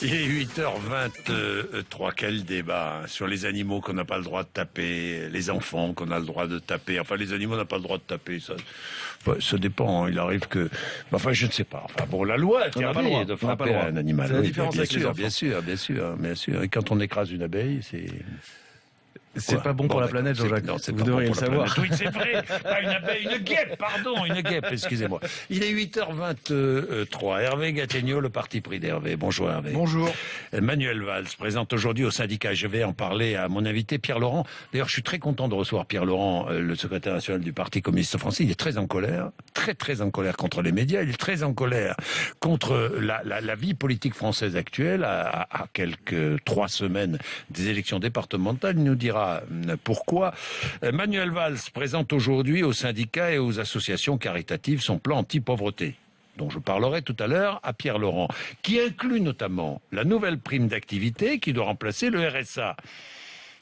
Il est 8h23, quel débat sur les animaux qu'on n'a pas le droit de taper, les enfants qu'on a le droit de taper. Enfin, les animaux n'ont pas le droit de taper, ça dépend. Il arrive que... Enfin, je ne sais pas. Enfin, bon, la loi interdit de frapper un animal. C'est la différence avec les enfants. Bien sûr. Et quand on écrase une abeille, c'est pas bon pour la planète, Jean-Jacques. Non, c'est vous pas devriez bon le pour savoir. la planète. Oui, c'est vrai. Pas une abeille, une guêpe, pardon, une guêpe, excusez-moi. Il est 8h23. Hervé Gattegno, le parti pris d'Hervé. Bonjour Hervé. Bonjour. Manuel Valls présente aujourd'hui au syndicat. Je vais en parler à mon invité Pierre Laurent. D'ailleurs, je suis très content de recevoir Pierre Laurent, le secrétaire national du Parti communiste français. Il est très en colère, très en colère contre les médias. Il est très en colère contre la vie politique française actuelle. À quelques 3 semaines des élections départementales, il nous dira pourquoi. Manuel Valls présente aujourd'hui aux syndicats et aux associations caritatives son plan anti-pauvreté, dont je parlerai tout à l'heure à Pierre Laurent, qui inclut notamment la nouvelle prime d'activité qui doit remplacer le RSA.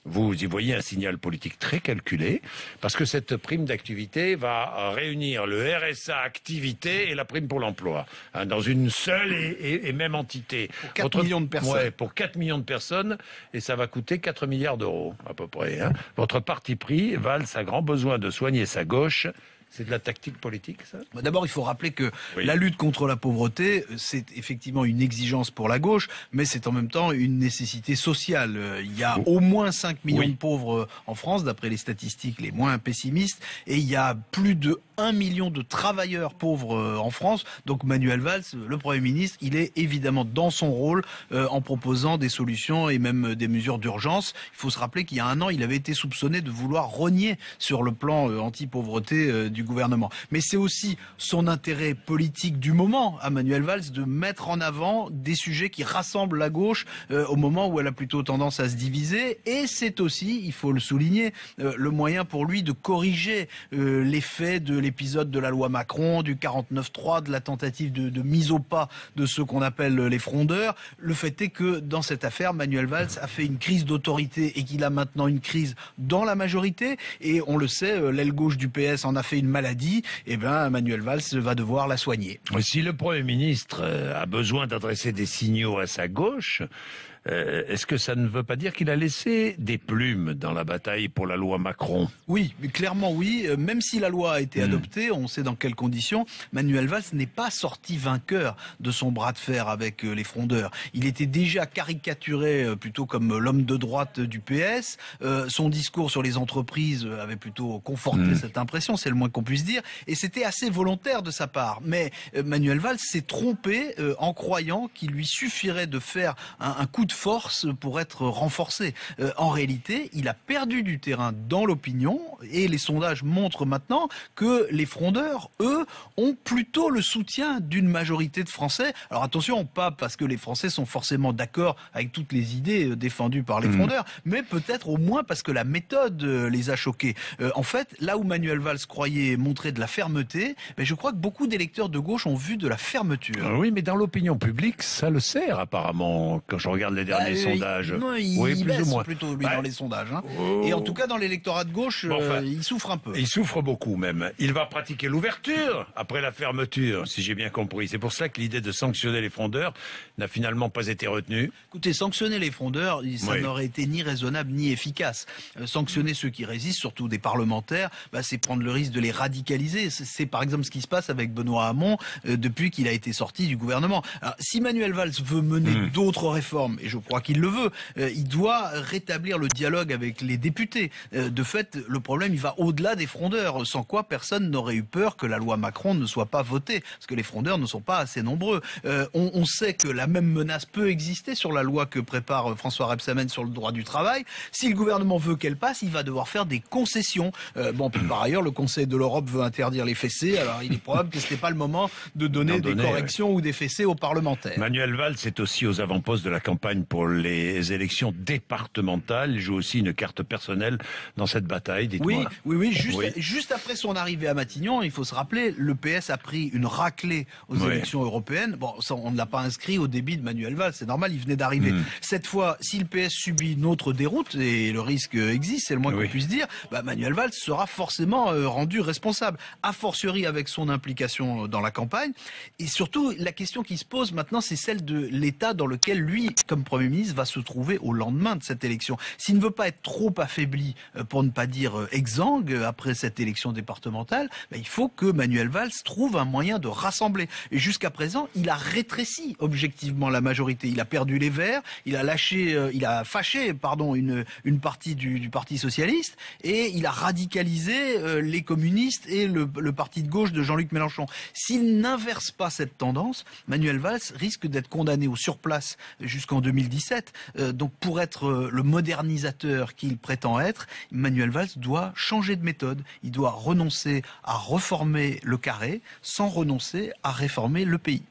Vous y voyez un signal politique très calculé, parce que cette prime d'activité va réunir le RSA activité et la prime pour l'emploi, dans une seule et même entité. Pour 4 millions de personnes. Ouais, pour 4 millions de personnes, et ça va coûter 4 milliards d'euros, à peu près. Votre parti pris, Valls a grand besoin de soigner sa gauche. C'est de la tactique politique, ça ? D'abord, il faut rappeler que Oui. la lutte contre la pauvreté, c'est effectivement une exigence pour la gauche, mais c'est en même temps une nécessité sociale. Il y a au moins 5 millions de pauvres en France, d'après les statistiques les moins pessimistes, et il y a plus de 1 million de travailleurs pauvres en France. Donc Manuel Valls, le Premier ministre, il est évidemment dans son rôle en proposant des solutions et même des mesures d'urgence. Il faut se rappeler qu'il y a 1 an, il avait été soupçonné de vouloir rogner sur le plan anti-pauvreté du gouvernement. Mais c'est aussi son intérêt politique du moment à Manuel Valls de mettre en avant des sujets qui rassemblent la gauche au moment où elle a plutôt tendance à se diviser. Et c'est aussi, il faut le souligner, le moyen pour lui de corriger l'effet de l'épisode de la loi Macron, du 49.3, de la tentative de mise au pas de ceux qu'on appelle les frondeurs. Le fait est que dans cette affaire, Manuel Valls a fait une crise d'autorité et qu'il a maintenant une crise dans la majorité. Et on le sait, l'aile gauche du PS en a fait une maladie. Et bien, Manuel Valls va devoir la soigner. Si le Premier ministre a besoin d'adresser des signaux à sa gauche, est-ce que ça ne veut pas dire qu'il a laissé des plumes dans la bataille pour la loi Macron ? Oui, clairement oui. Même si la loi a été adoptée, on sait dans quelles conditions, Manuel Valls n'est pas sorti vainqueur de son bras de fer avec les frondeurs. Il était déjà caricaturé plutôt comme l'homme de droite du PS. Son discours sur les entreprises avait plutôt conforté cette impression, c'est le moins qu'on puisse dire. Et c'était assez volontaire de sa part. Mais Manuel Valls s'est trompé en croyant qu'il lui suffirait de faire un coup de force pour être renforcé. En réalité, il a perdu du terrain dans l'opinion et les sondages montrent maintenant que les frondeurs, eux, ont plutôt le soutien d'une majorité de Français. Alors attention, pas parce que les Français sont forcément d'accord avec toutes les idées défendues par les frondeurs, mais peut-être au moins parce que la méthode les a choqués. En fait, là où Manuel Valls croyait montrer de la fermeté, je crois que beaucoup d'électeurs de gauche ont vu de la fermeture. Oui, mais dans l'opinion publique, ça le sert apparemment, quand je regarde les derniers sondages. Il plus baisse ou moins. plutôt lui dans les sondages. Et en tout cas, dans l'électorat de gauche, il souffre un peu. Il souffre beaucoup même. Il va pratiquer l'ouverture après la fermeture, si j'ai bien compris. C'est pour ça que l'idée de sanctionner les frondeurs n'a finalement pas été retenue. Écoutez, sanctionner les frondeurs, ça n'aurait été ni raisonnable ni efficace. Sanctionner ceux qui résistent, surtout des parlementaires, c'est prendre le risque de les radicaliser. C'est par exemple ce qui se passe avec Benoît Hamon depuis qu'il a été sorti du gouvernement. Alors, si Manuel Valls veut mener d'autres réformes, et je crois qu'il le veut, il doit rétablir le dialogue avec les députés. De fait, le problème, il va au-delà des frondeurs, sans quoi personne n'aurait eu peur que la loi Macron ne soit pas votée, parce que les frondeurs ne sont pas assez nombreux. On sait que la même menace peut exister sur la loi que prépare François Rebsamen sur le droit du travail. Si le gouvernement veut qu'elle passe, il va devoir faire des concessions. Par ailleurs, le Conseil de l'Europe veut interdire les fessées, alors il est probable que ce n'est pas le moment de donner des corrections ou des fessées aux parlementaires. Manuel Valls est aussi aux avant-postes de la campagne campagne pour les élections départementales. Il joue aussi une carte personnelle dans cette bataille. Dites-moi. Oui. Juste après son arrivée à Matignon, il faut se rappeler, le PS a pris une raclée aux élections européennes. Bon, ça, on ne l'a pas inscrit au débit de Manuel Valls, c'est normal, il venait d'arriver. Cette fois, si le PS subit une autre déroute, et le risque existe, c'est le moins qu'on puisse dire, Manuel Valls sera forcément rendu responsable, a fortiori avec son implication dans la campagne. Et surtout, la question qui se pose maintenant, c'est celle de l'état dans lequel lui, comme Premier ministre, va se trouver au lendemain de cette élection. S'il ne veut pas être trop affaibli, pour ne pas dire exsangue, après cette élection départementale, il faut que Manuel Valls trouve un moyen de rassembler. Et jusqu'à présent, il a rétréci objectivement la majorité. Il a perdu les Verts, il a fâché une partie du Parti socialiste, et il a radicalisé les communistes et le parti de gauche de Jean-Luc Mélenchon. S'il n'inverse pas cette tendance, Manuel Valls risque d'être condamné au surplace jusqu'en 2017. Donc pour être le modernisateur qu'il prétend être, Manuel Valls doit changer de méthode. Il doit renoncer à reformer le carré sans renoncer à réformer le pays.